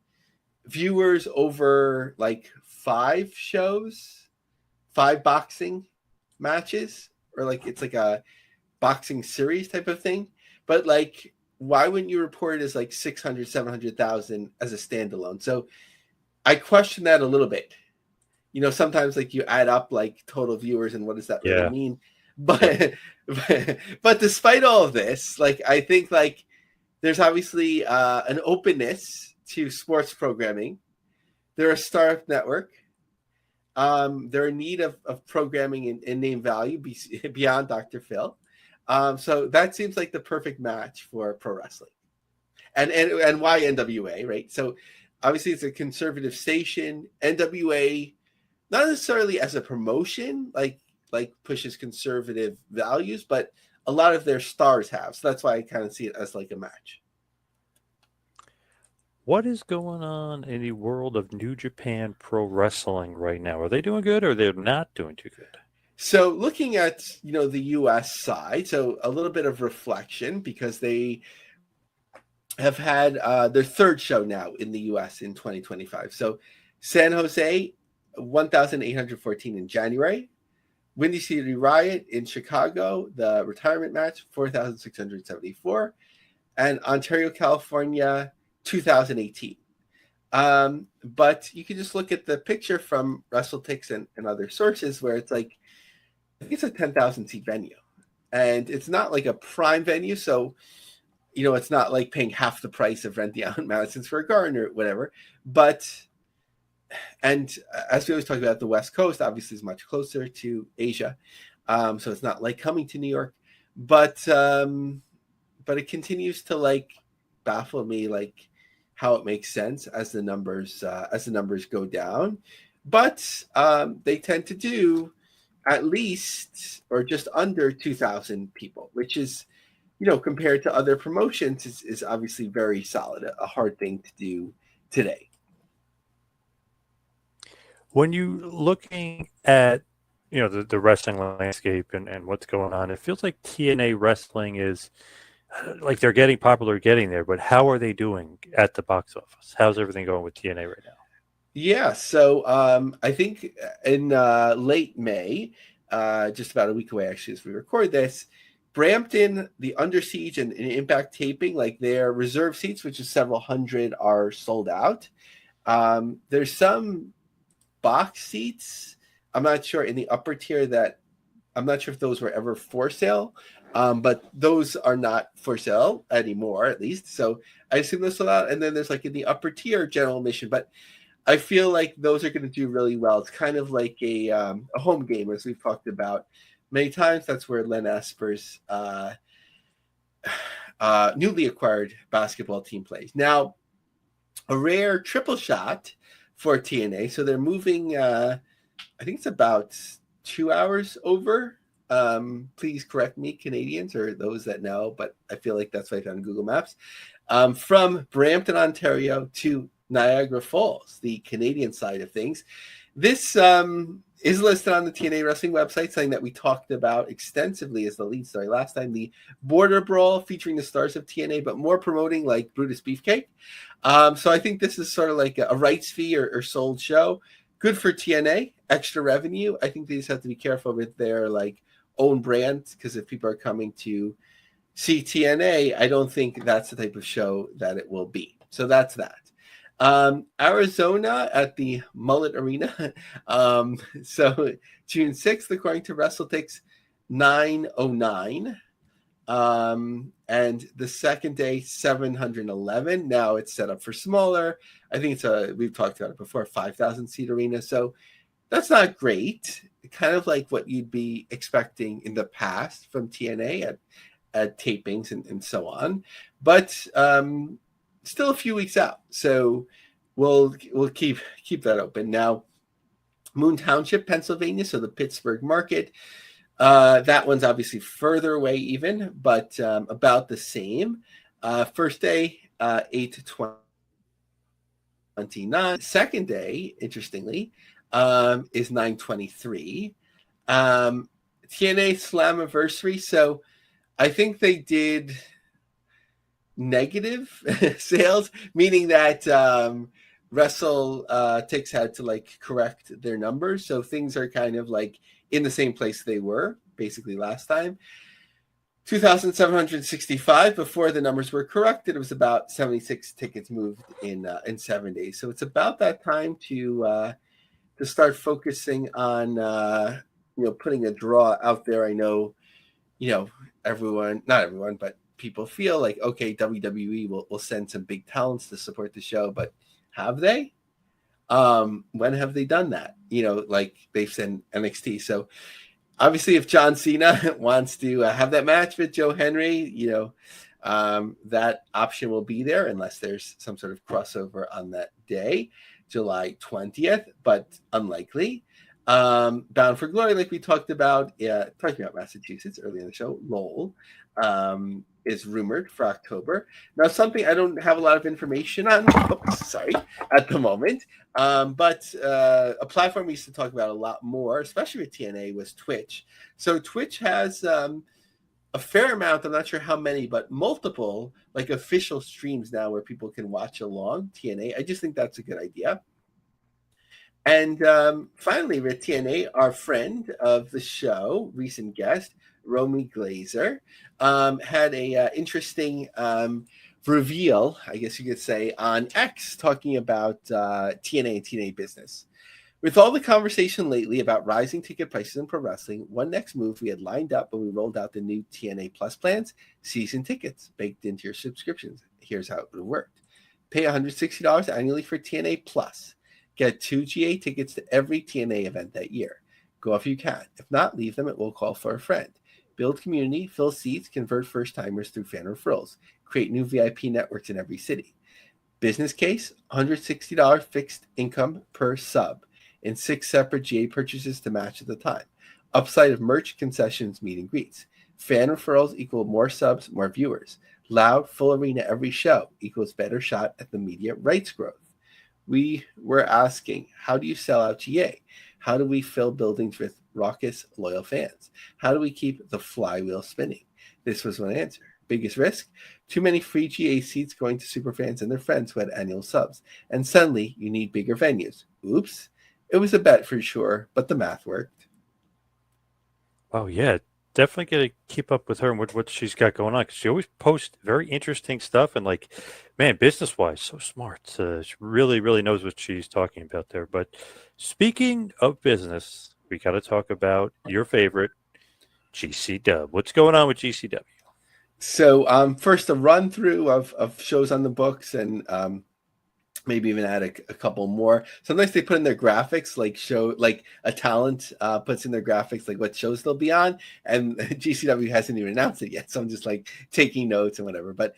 viewers over like 5 shows, 5 boxing matches, or like it's like a boxing series type of thing. But like, why wouldn't you report it as like 600, 700,000 as a standalone? So I question that a little bit. Sometimes like you add up like total viewers and what does that really mean? But despite all of this, like, I think like there's obviously an openness to sports programming. They're a startup network. They're in need of programming and name value beyond Dr. Phil. So that seems like the perfect match for pro wrestling. And why NWA, right? So obviously it's a conservative station. NWA, not necessarily as a promotion, like pushes conservative values, but a lot of their stars have. So that's why I kind of see it as like a match. What is going on in the world of New Japan Pro Wrestling right now? Are they doing good, or they're not doing too good? So looking at, the U.S. side, so a little bit of reflection, because they have had their 3rd show now in the U.S. in 2025. So San Jose, 1,814 in January. Windy City Riot in Chicago, the retirement match, 4,674. And Ontario, California, 2018. But you can just look at the picture from WrestleTix and other sources where it's like, I think it's a 10,000 seat venue. And it's not like a prime venue. So, it's not like paying half the price of renting out Madison Square Garden or whatever. But, and as we always talk about, the West Coast obviously is much closer to Asia. So it's not like coming to New York. But it continues to like baffle me, like how it makes sense as the numbers go down. But they tend to do at least or just under 2,000 people, which is compared to other promotions, is obviously very solid. A hard thing to do today. When you looking at the wrestling landscape and what's going on, it feels like TNA wrestling is like they're getting popular, getting there. But how are they doing at the box office? How's everything going with TNA right now? Yeah, so I think in late May, just about a week away actually as we record this, Brampton, the Under Siege and Impact taping, like their reserve seats, which is several hundred, are sold out. There's some box seats, I'm not sure, in the upper tier that I'm not sure if those were ever for sale, but those are not for sale anymore, at least. So I assume those sold out. And then there's like in the upper tier general admission, but I feel like those are going to do really well. It's kind of like a home game, as we've talked about many times. That's where Len Asper's newly acquired basketball team plays. Now, a rare triple shot for TNA. So they're moving, I think it's about 2 hours over. Please correct me, Canadians, or those that know, but I feel like that's what I found on Google Maps. From Brampton, Ontario to Niagara Falls, the Canadian side of things. This is listed on the TNA Wrestling website, something that we talked about extensively as the lead story last time, the Border Brawl featuring the stars of TNA, but more promoting like Brutus Beefcake. So I think this is sort of like a rights fee or sold show. Good for TNA, extra revenue. I think they just have to be careful with their like own brand, because if people are coming to see TNA, I don't think that's the type of show that it will be. So that's that. Arizona at the Mullet Arena. So June 6th, according to WrestleTix, 909. And the second day, 711. Now it's set up for smaller. I think we've talked about it before, 5,000 seat arena. So that's not great. Kind of like what you'd be expecting in the past from TNA at tapings and so on. But still a few weeks out, so we'll keep that open. Now, Moon Township, Pennsylvania, so the Pittsburgh market, that one's obviously further away even, but about the same. First day, 8:29. Second day, interestingly, is 9:23. TNA Slammiversary, so I think they did negative sales, meaning that WrestleTix had to like correct their numbers. So things are kind of like in the same place they were basically last time. 2,765 before the numbers were corrected. It was about 76 tickets moved in 7 days. So it's about that time to start focusing on putting a draw out there. I know everyone, not everyone, but people feel like, okay, WWE will send some big talents to support the show, but have they? When have they done that? Like they've sent NXT. So obviously if John Cena wants to have that match with Joe Henry, that option will be there unless there's some sort of crossover on that day, July 20th, but unlikely. Bound for Glory, like we talked about, talking about Massachusetts earlier in the show, Lowell, is rumored for October. Now, something I don't have a lot of information on, at the moment, but a platform we used to talk about a lot more, especially with TNA, was Twitch. So Twitch has a fair amount, I'm not sure how many, but multiple like official streams now where people can watch along TNA. I just think that's a good idea. And finally, with TNA, our friend of the show, recent guest, Romy Glazer, had a interesting reveal, I guess you could say, on X, talking about TNA and TNA business. With all the conversation lately about rising ticket prices in pro wrestling, one next move we had lined up when we rolled out the new TNA Plus plans, season tickets baked into your subscriptions. Here's how it would have worked. Pay $160 annually for TNA Plus. Get 2 GA tickets to every TNA event that year. Go if you can. If not, leave them at Will Call for a Friend. Build community, fill seats, convert first-timers through fan referrals. Create new VIP networks in every city. Business case, $160 fixed income per sub in 6 separate GA purchases to match at the time. Upside of merch, concessions, meet and greets. Fan referrals equal more subs, more viewers. Loud, full arena every show equals better shot at the media rights growth. We were asking, how do you sell out GA? How do we fill buildings with raucous, loyal fans? How do we keep the flywheel spinning? This was one answer. Biggest risk? Too many free GA seats going to superfans and their friends who had annual subs. And suddenly, you need bigger venues. Oops. It was a bet for sure, but the math worked. Oh, yeah. Definitely got to keep up with her and what she's got going on, because she always posts very interesting stuff. And, like, man, business-wise, so smart. She really, really knows what she's talking about there. But speaking of business, we got to talk about your favorite, GCW. What's going on with GCW? So first, a run through of shows on the books, and maybe even add a couple more. Sometimes they put in their graphics, like a talent puts in their graphics, like what shows they'll be on, and GCW hasn't even announced it yet. So I'm just like taking notes and whatever. But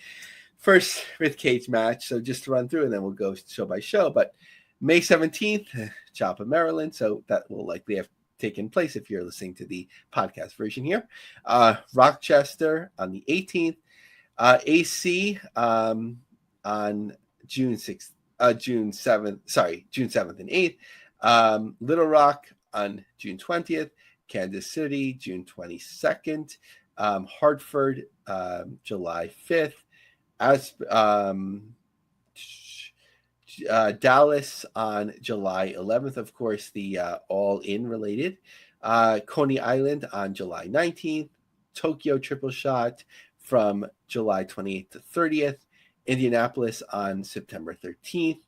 first, with cage match. So just to run through, and then we'll go show by show. But May 17th, Chop of Maryland. So that will likely have taken place if you're listening to the podcast version here. Rochester on the 18th. AC on June 6th. June 7th and 8th. Little Rock on June 20th. Kansas City, June 22nd. Hartford, July 5th. Dallas on July 11th. Of course, the All-In related. Coney Island on July 19th. Tokyo Triple Shot from July 28th to 30th. Indianapolis on September 13th,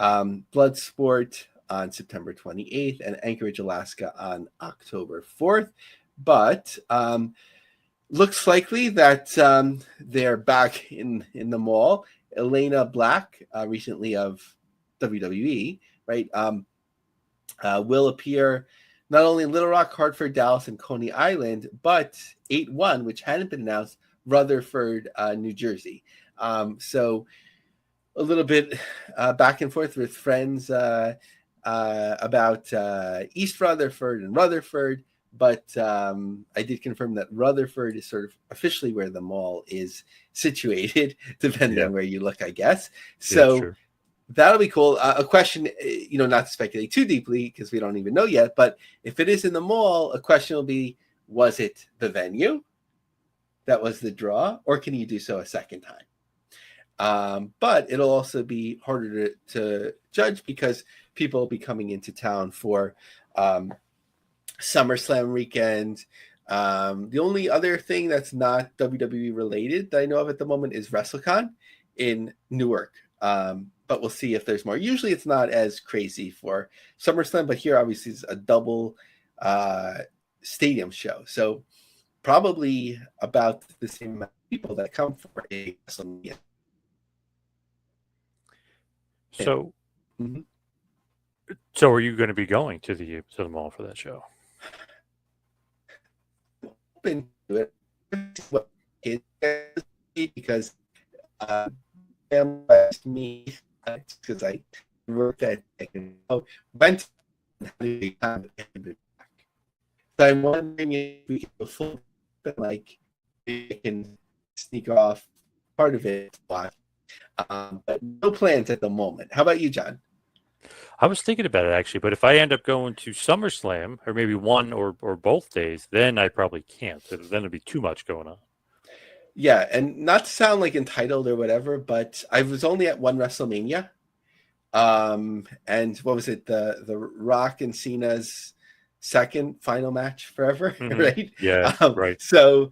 Bloodsport on September 28th, and Anchorage, Alaska on October 4th. But looks likely that they're back in the mall. Elena Black, recently of WWE, right, will appear not only in Little Rock, Hartford, Dallas, and Coney Island, but 8/1, which hadn't been announced, Rutherford, New Jersey. So a little bit back and forth with friends about East Rutherford and Rutherford, but I did confirm that Rutherford is sort of officially where the mall is situated, depending on where you look, I guess. So that'll be cool. A question, not to speculate too deeply because we don't even know yet, but if it is in the mall, a question will be, was it the venue that was the draw, or can you do so a second time? But it'll also be harder to judge because people will be coming into town for SummerSlam weekend. The only other thing that's not WWE related that I know of at the moment is WrestleCon in Newark. But we'll see if there's more. Usually it's not as crazy for SummerSlam, but here obviously is a double stadium show. So probably about the same amount of people that come for a WrestleMania. So, so are you going to be going to the mall for that show? Open to it because me because I worked at went so I'm wondering if we can go full, like we can sneak off part of it, but no plans at the moment. How about you, John? I was thinking about it actually, but if I end up going to SummerSlam or maybe one or both days, then I probably can't. Then it'd be too much going on. Yeah, and not to sound like entitled or whatever, but I was only at one WrestleMania. And what was it? The Rock and Cena's second final match forever, right? Yeah, right. So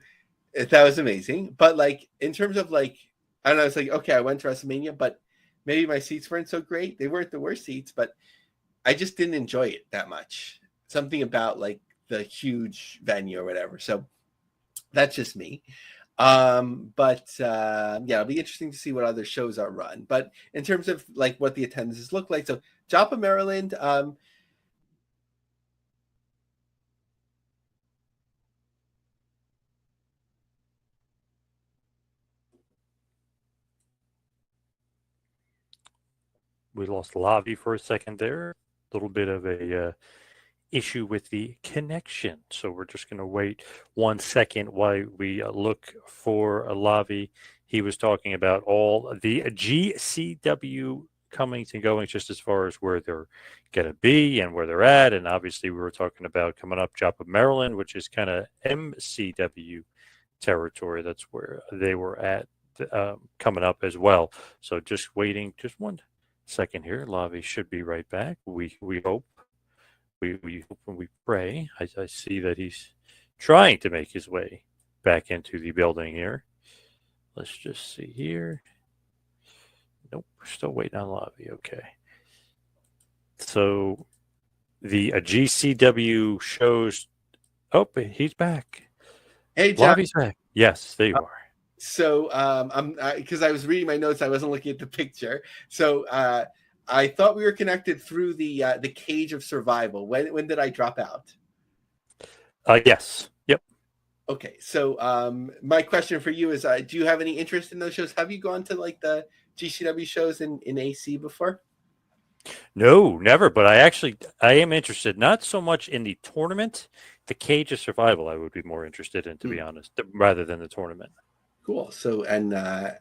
that was amazing. But like in terms of like, I don't know, it's like, okay, I went to WrestleMania, but maybe my seats weren't so great. They weren't the worst seats, but I just didn't enjoy it that much. Something about like the huge venue or whatever. So that's just me. But it'll be interesting to see what other shows are run. But in terms of like what the attendances look like, so Joppa, Maryland, we lost Lavie for a second there. A little bit of a issue with the connection. So we're just going to wait 1 second while we look for Lavie. He was talking about all the GCW comings and goings, just as far as where they're going to be and where they're at. And obviously, we were talking about coming up, Job of Maryland, which is kind of MCW territory. That's where they were at coming up as well. So just waiting, just 1 second here. Lavie should be right back. We hope. We hope and we pray. I see that he's trying to make his way back into the building here. Let's just see here. Nope, we're still waiting on Lavie. Okay. So the GCW shows. Oh, he's back. Hey, John. Lavie's back. Yes, there you are. So I'm because I was reading my notes, I wasn't looking at the picture. So I thought we were connected through the Cage of Survival. When did I drop out? Yes. Yep. Okay. So my question for you is, do you have any interest in those shows? Have you gone to like the GCW shows in AC before? No, never. But I am interested, not so much in the tournament, the Cage of Survival. I would be more interested in, to be honest, rather than the tournament. Cool. So and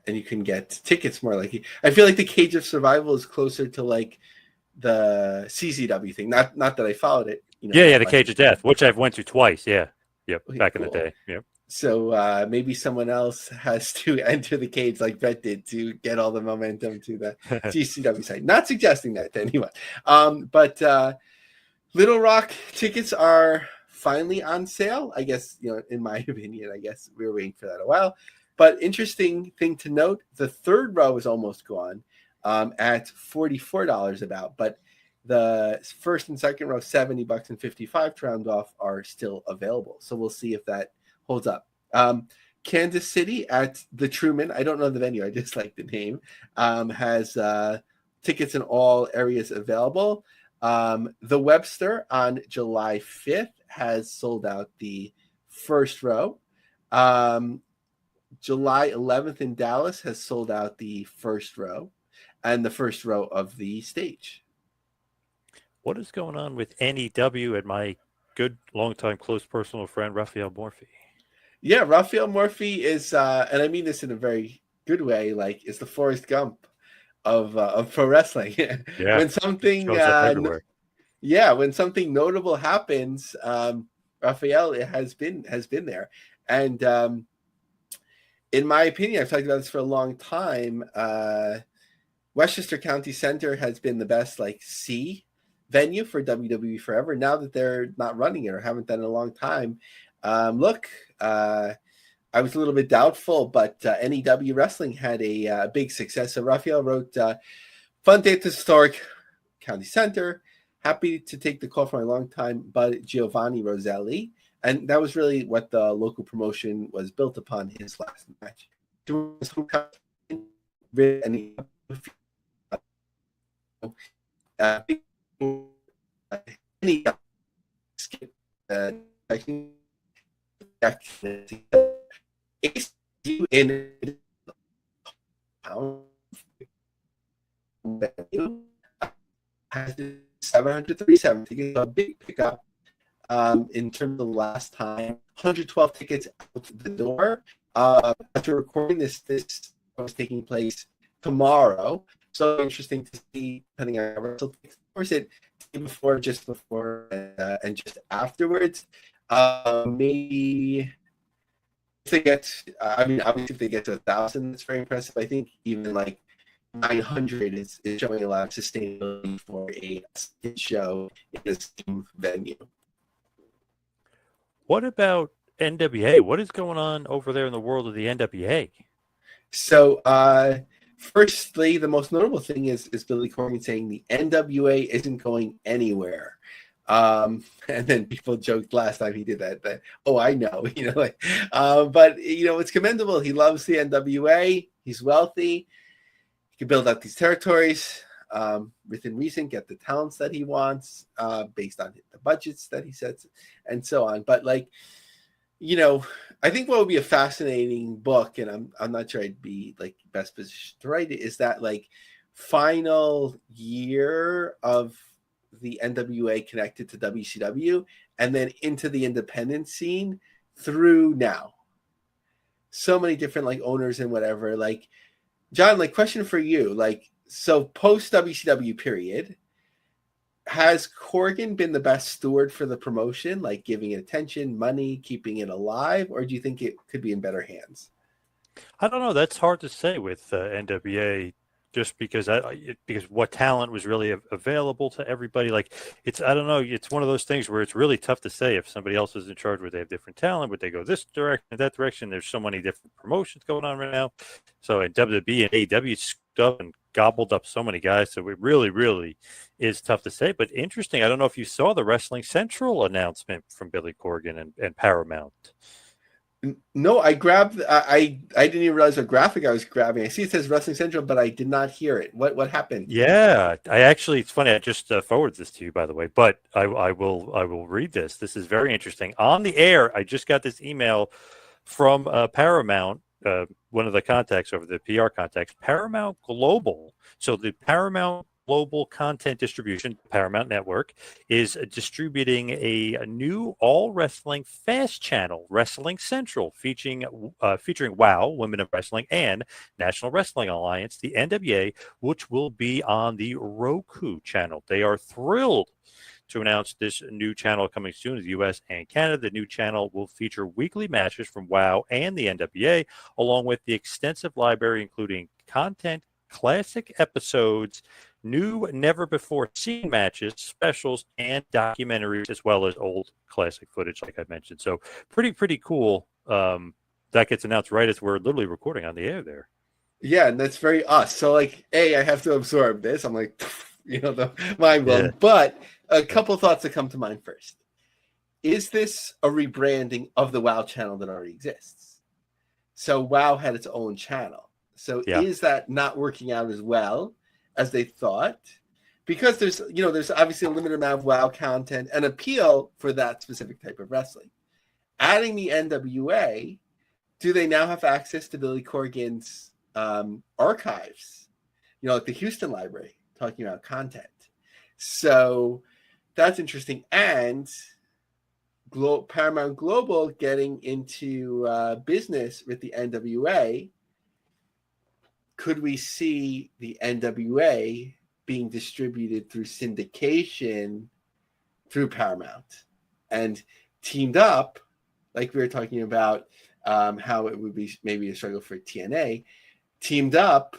you can get tickets more like I feel like the Cage of Survival is closer to like the CZW thing. Not that I followed it. Yeah, the Cage of Death, which I've went to twice. Yeah, yep, okay, back in the day. Yep. So maybe someone else has to enter the cage like Brett did to get all the momentum to the GCW side. Not suggesting that to anyone. But Little Rock tickets are finally on sale. I guess, in my opinion, I guess we were waiting for that a while. But interesting thing to note, the third row is almost gone at $44 about. But the first and second row, $70 and $55 to round off, are still available. So we'll see if that holds up. Kansas City at the Truman, I don't know the venue, I just like the name, has tickets in all areas available. The Webster on July 5th has sold out the first row. July 11th in Dallas has sold out the first row and the first row of the stage. What is going on with NEW and my good, longtime, close personal friend, Raphael Morphy? Yeah, Raphael Morphy is, and I mean this in a very good way, like, is the Forrest Gump of pro wrestling. Yeah, when something, when something notable happens, Raphael has been there, and in my opinion, I've talked about this for a long time. Westchester County Center has been the best C venue for WWE forever. Now that they're not running it or haven't done it in a long time, I was a little bit doubtful, but NEW Wrestling had a big success. So Raphael wrote, "Fun day at the historic County Center. Happy to take the call from my longtime bud Giovanni Roselli." And that was really what the local promotion was built upon his last match. In has 737 tickets, a big pickup in terms of the last time. 112 tickets out the door. After recording this was taking place tomorrow. So interesting to see, depending on how Russell takes. Of course, it before, just before, and just afterwards. Maybe if they get, obviously if they get to 1,000, it's very impressive. I think even 900 is showing a lot of sustainability for a show in the same venue. What about NWA? What is going on over there in the world of the NWA? So, firstly, the most notable thing is Billy Corgan saying the NWA isn't going anywhere. And then people joked last time he did that oh, I know, but it's commendable. He loves the NWA. He's wealthy. He can build out these territories within reason, get the talents that he wants based on the budgets that he sets and so on. But I think what would be a fascinating book, and I'm not sure I'd be best positioned to write it, is that final year of the NWA connected to WCW and then into the independent scene through now. So many different like owners and whatever. Like, John, like, question for you. Like, so post WCW period, has Corgan been the best steward for the promotion, like giving it attention, money, keeping it alive, or do you think it could be in better hands? I don't know. That's hard to say with NWA, just because because what talent was really available to everybody. Like, I don't know. It's one of those things where it's really tough to say if somebody else is in charge, would they have different talent? Would they go this direction, that direction? There's so many different promotions going on right now. So in WWE and AEW scooped up and gobbled up so many guys. So it really, really is tough to say. But interesting. I don't know if you saw the Wrestling Central announcement from Billy Corgan and Paramount. No, I grabbed. I didn't even realize what graphic I was grabbing. I see it says Wrestling Central, but I did not hear it. What happened? Yeah, it's funny. I just forwarded this to you, by the way, but I will read this. This is very interesting. On the air, I just got this email from Paramount, one of the contacts over the PR contacts, Paramount Global. So the Paramount Global Content Distribution, Paramount Network, is distributing a new all-wrestling fast channel, Wrestling Central, featuring WOW, Women of Wrestling, and National Wrestling Alliance, the NWA, which will be on the Roku channel. They are thrilled to announce this new channel coming soon to the U.S. and Canada. The new channel will feature weekly matches from WOW and the NWA, along with the extensive library, including content, classic episodes, new never-before-seen matches, specials, and documentaries, as well as old classic footage, like I mentioned. So pretty cool. That gets announced right as we're literally recording on the air there. Yeah, and that's very us. So, like, I have to absorb this. I'm like, the mind blown. Yeah. But a couple thoughts that come to mind first. Is this a rebranding of the WOW channel that already exists? So WOW had its own channel. So is that not working out as well as they thought? Because there's obviously a limited amount of WOW content and appeal for that specific type of wrestling. Adding the NWA, do they now have access to Billy Corgan's archives? Like the Houston Library, talking about content. So that's interesting. And Paramount Global getting into business with the NWA. Could we see the NWA being distributed through syndication through Paramount and teamed up, like we were talking about how it would be maybe a struggle for TNA, teamed up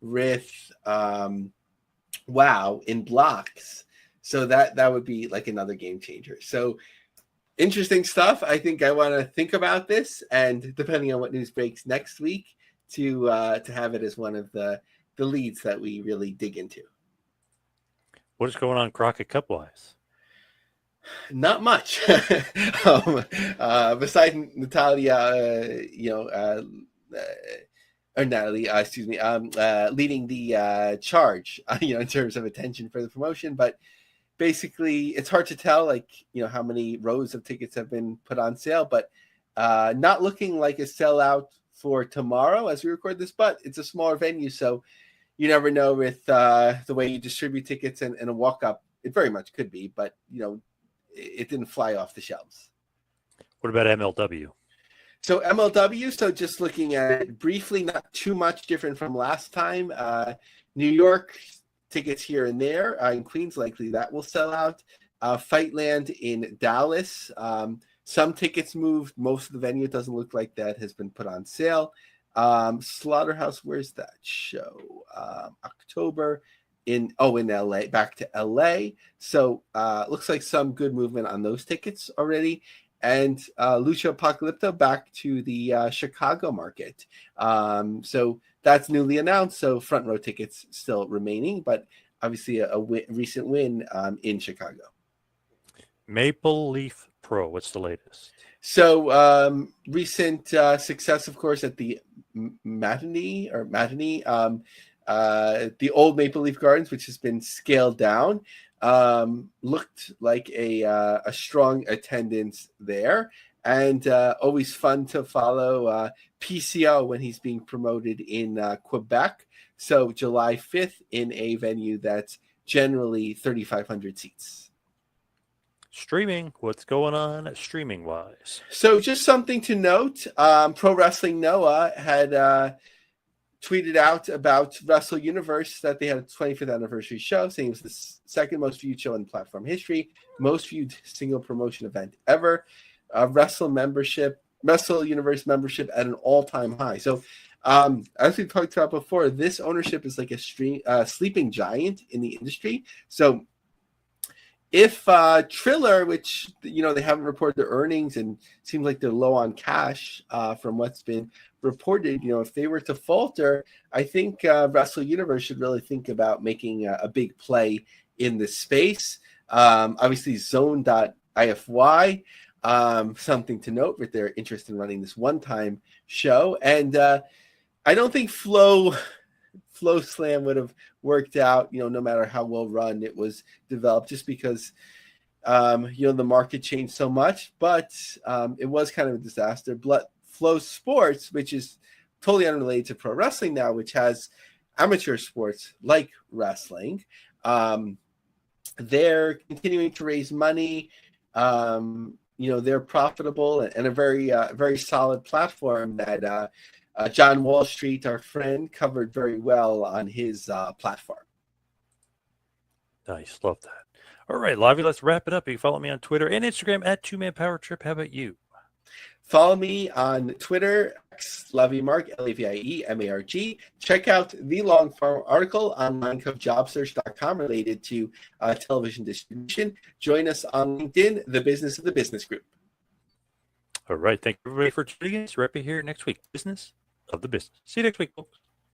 with WOW in blocks? So that would be like another game changer. So interesting stuff. I think I want to think about this, and depending on what news breaks next week, to have it as one of the leads that we really dig into. What is going on Crockett Cup-wise? Not much. Besides Natalia, or Natalie, leading the charge, in terms of attention for the promotion. But basically, it's hard to tell, how many rows of tickets have been put on sale, but not looking like a sellout for tomorrow as we record this, but it's a smaller venue, so you never know with the way you distribute tickets and a walk-up. It very much could be, but it didn't fly off the shelves. What about MLW? So MLW, just looking at it briefly, not too much different from last time. New York tickets here and there. In Queens, likely that will sell out. Fightland in Dallas. Some tickets moved. Most of the venue doesn't look like that has been put on sale. Slaughterhouse, where's that show? October in LA, back to LA. So looks like some good movement on those tickets already. And Lucha Apocalypto back to the Chicago market. So that's newly announced. So front row tickets still remaining, but obviously a recent win in Chicago. Maple Leaf Pro, what's the latest? So recent success, of course, at the Matinee, the old Maple Leaf Gardens, which has been scaled down. Looked like a strong attendance there, and always fun to follow PCO when he's being promoted in Quebec. So July 5th in a venue that's generally 3,500 seats. Streaming, what's going on streaming wise? So just something to note, Pro Wrestling Noah had tweeted out about Wrestle Universe that they had a 25th anniversary show, saying it was the second most viewed show in platform history, most viewed single promotion event ever, Wrestle Universe membership at an all-time high. So as we talked about before, this ownership is like a sleeping giant in the industry. So if Triller, which they haven't reported their earnings and seems like they're low on cash from what's been reported, if they were to falter, I think Wrestle Universe should really think about making a big play in this space. Obviously, Zone.ify, something to note with their interest in running this one-time show, and I don't think Flow Slam would have worked out, no matter how well run it was developed, just because, the market changed so much. But it was kind of a disaster. Flow Sports, which is totally unrelated to pro wrestling now, which has amateur sports like wrestling, they're continuing to raise money. They're profitable and a very solid platform that John Wall Street, our friend, covered very well on his platform. Nice. Love that. All right, Lavie, let's wrap it up. You can follow me on Twitter and Instagram at 2Man Power Trip. How about you? Follow me on Twitter, LavieMarg, LavieMarg. Check out the long-form article on minecraftjobsearch.com related to television distribution. Join us on LinkedIn, The Business of the Business Group. All right. Thank you, everybody, for tuning in. We're up here next week. Business of the Business. See you next week, folks.